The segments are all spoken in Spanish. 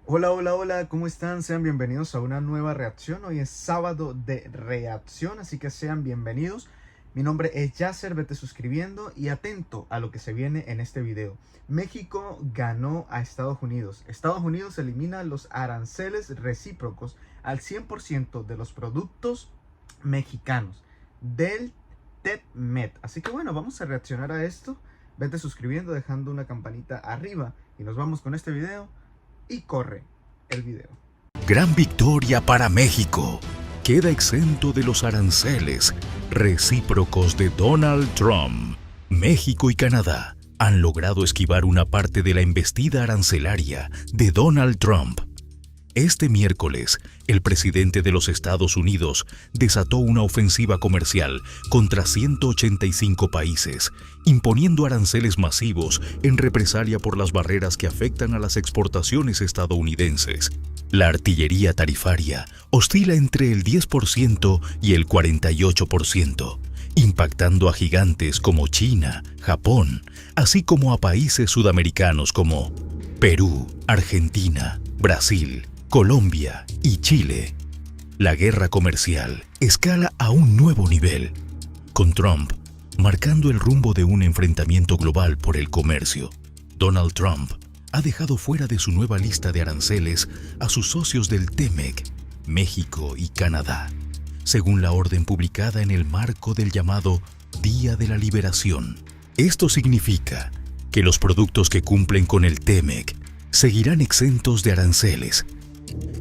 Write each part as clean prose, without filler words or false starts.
Hola, hola, hola, ¿cómo están? Sean bienvenidos a una nueva reacción. Hoy es sábado de reacción, así que sean bienvenidos. Mi nombre es Yasser, vete suscribiendo y atento a lo que se viene en este video. México ganó a Estados Unidos. Estados Unidos elimina los aranceles recíprocos al 100% de los productos mexicanos del TEPMET. Así que bueno, vamos a reaccionar a esto. Vete suscribiendo, dejando una campanita arriba y nos vamos con este video. Y corre el video. Gran victoria para México. Queda exento de los aranceles recíprocos de Donald Trump. México y Canadá han logrado esquivar una parte de la embestida arancelaria de Donald Trump. Este miércoles, el presidente de los Estados Unidos desató una ofensiva comercial contra 185 países, imponiendo aranceles masivos en represalia por las barreras que afectan a las exportaciones estadounidenses. La artillería tarifaria oscila entre el 10% y el 48%, impactando a gigantes como China, Japón, así como a países sudamericanos como Perú, Argentina, Brasil, Colombia y Chile. La guerra comercial escala a un nuevo nivel, con Trump marcando el rumbo de un enfrentamiento global por el comercio. Donald Trump ha dejado fuera de su nueva lista de aranceles a sus socios del TEMEC, México y Canadá, según la orden publicada en el marco del llamado Día de la Liberación. Esto significa que los productos que cumplen con el TEMEC seguirán exentos de aranceles.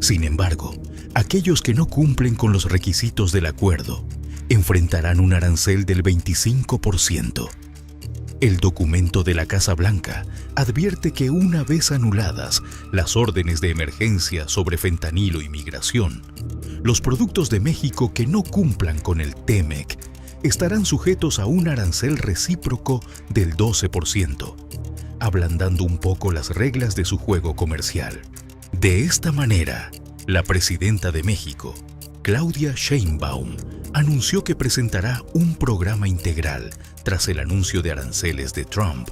Sin embargo, aquellos que no cumplen con los requisitos del acuerdo enfrentarán un arancel del 25%. El documento de la Casa Blanca advierte que una vez anuladas las órdenes de emergencia sobre fentanilo y migración, los productos de México que no cumplan con el TEMEC estarán sujetos a un arancel recíproco del 12%, ablandando un poco las reglas de su juego comercial. De esta manera, la presidenta de México, Claudia Sheinbaum, anunció que presentará un programa integral tras el anuncio de aranceles de Trump.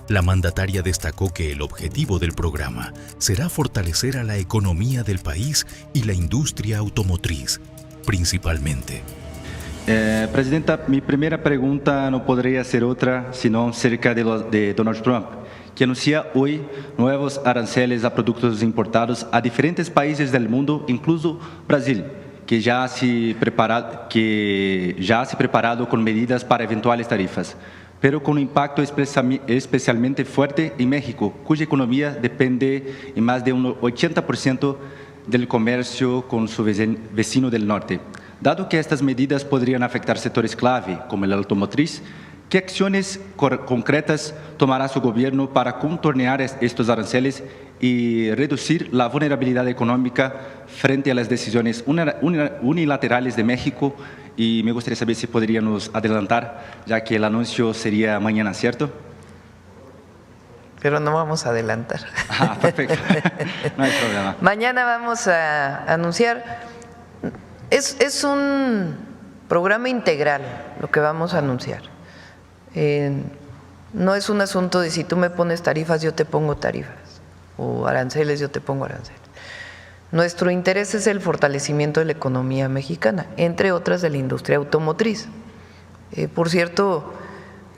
La mandataria destacó que el objetivo del programa será fortalecer a la economía del país y la industria automotriz, principalmente. Presidenta, mi primera pregunta no podría ser otra sino acerca de Donald Trump, que anuncia hoy nuevos aranceles a productos importados a diferentes países del mundo, incluso Brasil, que ya se ha preparado con medidas para eventuales tarifas, pero con un impacto especialmente fuerte en México, cuya economía depende en más de un 80% del comercio con su vecino del norte. Dado que estas medidas podrían afectar sectores clave, como el automotriz, ¿qué acciones concretas tomará su gobierno para contornear estos aranceles y reducir la vulnerabilidad económica frente a las decisiones unilaterales de México? Y me gustaría saber si podríamos adelantar, ya que el anuncio sería mañana, ¿cierto? Pero no vamos a adelantar. Ah, perfecto. No hay problema. Mañana vamos a anunciar. Es un programa integral lo que vamos a anunciar. No es un asunto de si tú me pones tarifas, yo te pongo tarifas, o aranceles, yo te pongo aranceles. Nuestro interés es el fortalecimiento de la economía mexicana, entre otras de la industria automotriz. Por cierto,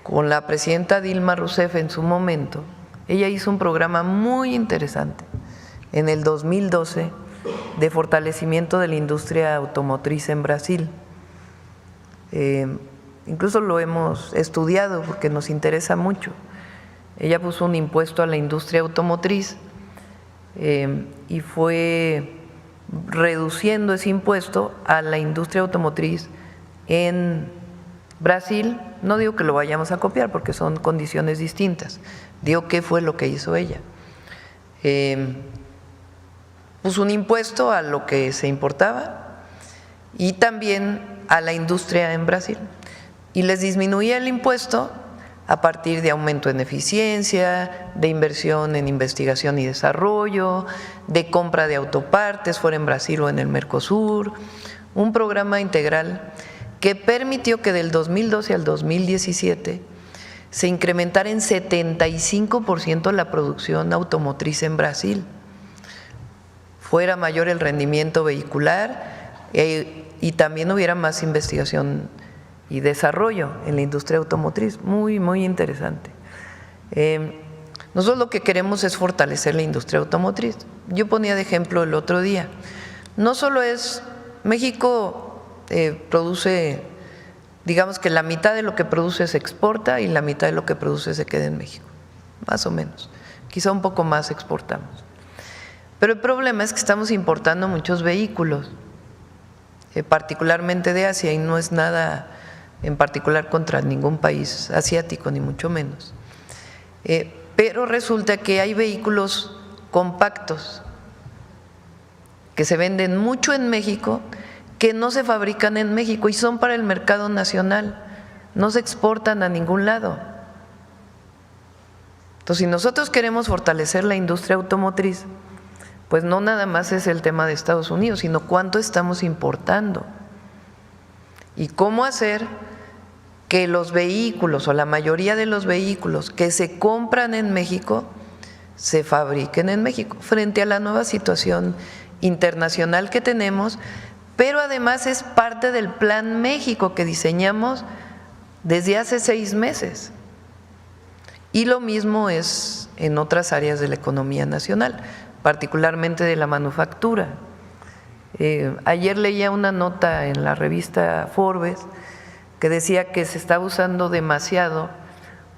con la presidenta Dilma Rousseff en su momento, ella hizo un programa muy interesante en el 2012 de fortalecimiento de la industria automotriz en Brasil. Incluso lo hemos estudiado porque nos interesa mucho. Ella puso un impuesto a la industria automotriz y fue reduciendo ese impuesto a la industria automotriz en Brasil. No digo que lo vayamos a copiar porque son condiciones distintas. Digo qué fue lo que hizo ella. Puso un impuesto a lo que se importaba y también a la industria en Brasil. Y les disminuía el impuesto a partir de aumento en eficiencia, de inversión en investigación y desarrollo, de compra de autopartes, fuera en Brasil o en el Mercosur, un programa integral que permitió que del 2012 al 2017 se incrementara en 75% la producción automotriz en Brasil. fuera mayor el rendimiento vehicular y también hubiera más investigación y desarrollo en la industria automotriz. Muy, muy interesante. Nosotros lo que queremos es fortalecer la industria automotriz. Yo ponía de ejemplo el otro día, no solo es, México produce, digamos que la mitad de lo que produce se exporta y la mitad de lo que produce se queda en México, más o menos, quizá un poco más exportamos. Pero el problema es que estamos importando muchos vehículos, particularmente de Asia, y no es nada en particular contra ningún país asiático, ni mucho menos. Pero resulta que hay vehículos compactos que se venden mucho en México, que no se fabrican en México y son para el mercado nacional, no se exportan a ningún lado. Entonces, si nosotros queremos fortalecer la industria automotriz, pues no nada más es el tema de Estados Unidos, sino cuánto estamos importando y cómo hacer que los vehículos o la mayoría de los vehículos que se compran en México se fabriquen en México, frente a la nueva situación internacional que tenemos, pero además es parte del Plan México que diseñamos desde hace 6 meses. Y lo mismo es en otras áreas de la economía nacional, particularmente de la manufactura. Ayer leía una nota en la revista Forbes que decía que se está usando demasiado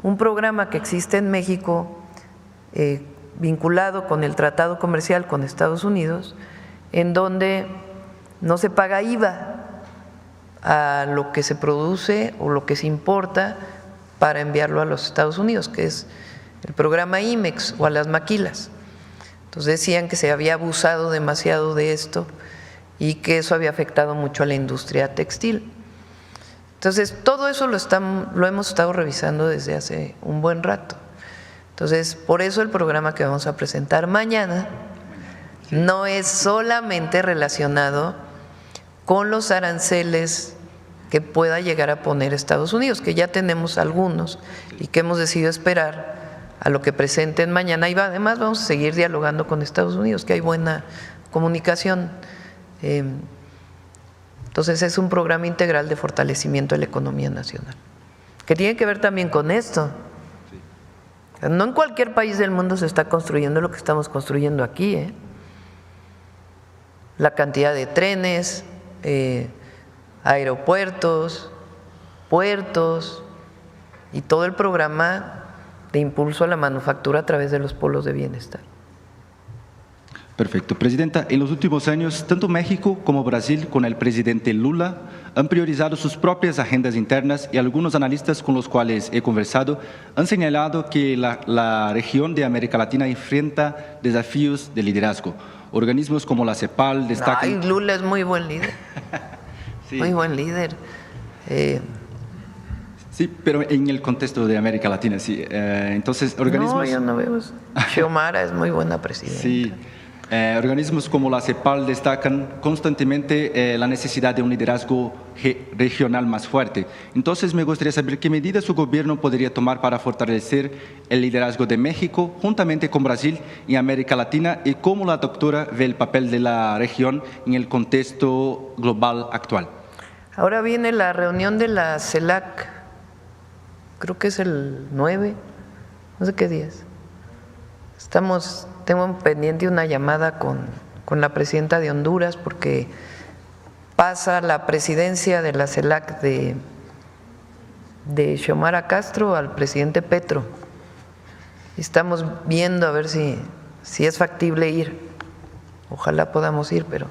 un programa que existe en México vinculado con el tratado comercial con Estados Unidos, en donde no se paga IVA a lo que se produce o lo que se importa para enviarlo a los Estados Unidos, que es el programa IMEX o a las maquilas. Entonces decían que se había abusado demasiado de esto y que eso había afectado mucho a la industria textil. Entonces todo eso lo hemos estado revisando desde hace un buen rato. Entonces por eso el programa que vamos a presentar mañana no es solamente relacionado con los aranceles que pueda llegar a poner Estados Unidos, que ya tenemos algunos y que hemos decidido esperar a lo que presenten mañana. Y además vamos a seguir dialogando con Estados Unidos, que hay buena comunicación. Entonces es un programa integral de fortalecimiento de la economía nacional, que tiene que ver también con esto. No en cualquier país del mundo se está construyendo lo que estamos construyendo aquí, La cantidad de trenes, aeropuertos, puertos y todo el programa de impulso a la manufactura a través de los polos de bienestar. Perfecto. Presidenta, en los últimos años, tanto México como Brasil, con el presidente Lula, han priorizado sus propias agendas internas y algunos analistas con los cuales he conversado han señalado que la región de América Latina enfrenta desafíos de liderazgo. Organismos como la CEPAL destacan… Ay, Lula es muy buen líder, sí. Muy buen líder. Sí, pero en el contexto de América Latina, sí. Entonces, organismos… No, yo no veo eso. Xiomara es muy buena presidenta. Sí. Organismos como la CEPAL destacan constantemente la necesidad de un liderazgo regional más fuerte. Entonces, me gustaría saber qué medidas su gobierno podría tomar para fortalecer el liderazgo de México juntamente con Brasil y América Latina y cómo la doctora ve el papel de la región en el contexto global actual. Ahora viene la reunión de la CELAC, creo que es el 9, no sé qué día es. Tengo pendiente una llamada con la presidenta de Honduras porque pasa la presidencia de la CELAC de Xiomara Castro al presidente Petro. Y estamos viendo a ver si es factible ir. Ojalá podamos ir, pero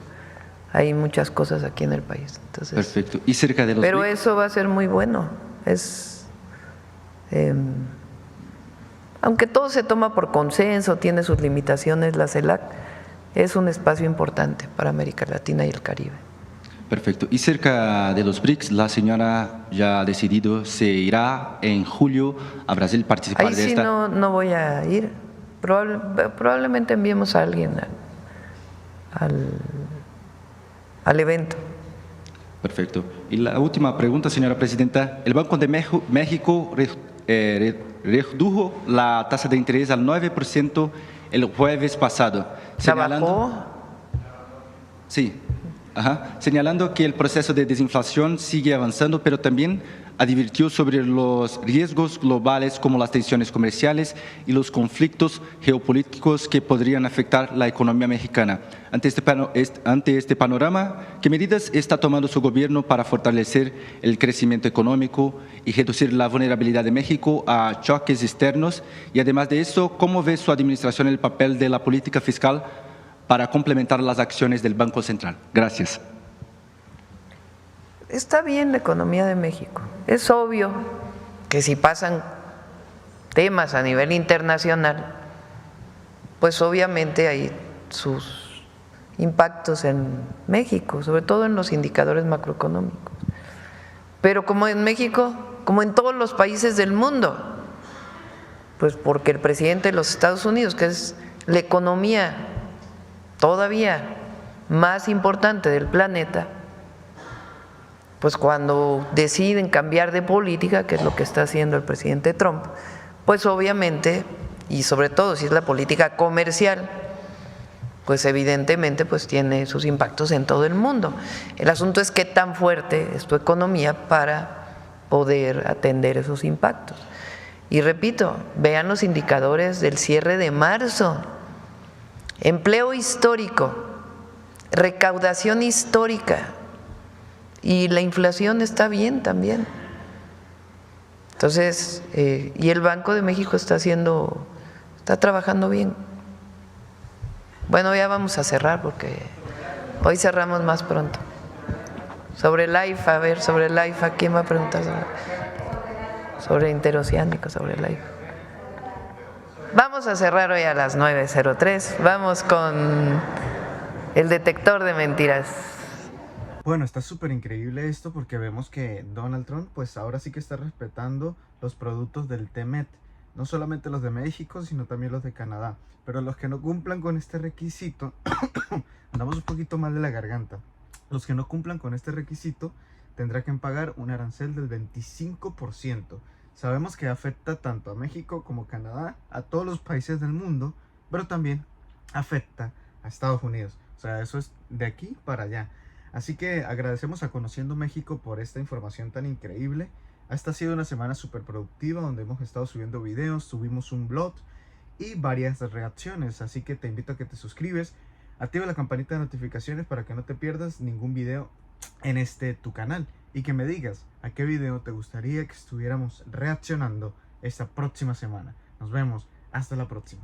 hay muchas cosas aquí en el país. Entonces, perfecto. ¿Y cerca de los pero BRICS? Eso va a ser muy bueno. Aunque todo se toma por consenso, tiene sus limitaciones, la CELAC es un espacio importante para América Latina y el Caribe. Perfecto. Y cerca de los BRICS, la señora ya ha decidido, se irá en julio a Brasil participar Ahí de sí esta… no voy a ir. Probablemente enviemos a alguien al evento. Perfecto. Y la última pregunta, señora presidenta. El Banco de México redujo la tasa de interés al 9% el jueves pasado. ¿La bajó? Sí, señalando que el proceso de desinflación sigue avanzando, pero también advirtió sobre los riesgos globales como las tensiones comerciales y los conflictos geopolíticos que podrían afectar la economía mexicana. Ante este panorama, ¿qué medidas está tomando su gobierno para fortalecer el crecimiento económico y reducir la vulnerabilidad de México a choques externos? Y además de eso, ¿cómo ve su administración el papel de la política fiscal para complementar las acciones del Banco Central? Gracias. Está bien la economía de México. Es obvio que si pasan temas a nivel internacional, pues obviamente hay sus impactos en México, sobre todo en los indicadores macroeconómicos. Pero como en México, como en todos los países del mundo, pues porque el presidente de los Estados Unidos, que es la economía todavía más importante del planeta, pues cuando deciden cambiar de política, que es lo que está haciendo el presidente Trump, pues obviamente, y sobre todo si es la política comercial, pues evidentemente pues tiene sus impactos en todo el mundo. El asunto es qué tan fuerte es tu economía para poder atender esos impactos. Y repito, vean los indicadores del cierre de marzo: empleo histórico, recaudación histórica, y la inflación está bien también. Entonces, y el Banco de México está trabajando bien. Bueno, ya vamos a cerrar porque hoy cerramos más pronto. Sobre el AIFA, a ver, sobre el AIFA, ¿quién va a preguntar sobre interoceánico, sobre el AIFA? Vamos a cerrar hoy a las 9:03. Vamos con el detector de mentiras. Bueno, está súper increíble esto porque vemos que Donald Trump pues ahora sí que está respetando los productos del TEMET, no solamente los de México, sino también los de Canadá. Pero los que no cumplan con este requisito, andamos un poquito mal de la garganta, los que no cumplan con este requisito tendrán que pagar un arancel del 25%. Sabemos que afecta tanto a México como Canadá, a todos los países del mundo, pero también afecta a Estados Unidos. O sea, eso es de aquí para allá. Así que agradecemos a Conociendo México por esta información tan increíble. Esta ha sido una semana súper productiva donde hemos estado subiendo videos, subimos un blog y varias reacciones. Así que te invito a que te suscribes, activa la campanita de notificaciones para que no te pierdas ningún video en tu canal. Y que me digas a qué video te gustaría que estuviéramos reaccionando esta próxima semana. Nos vemos, hasta la próxima.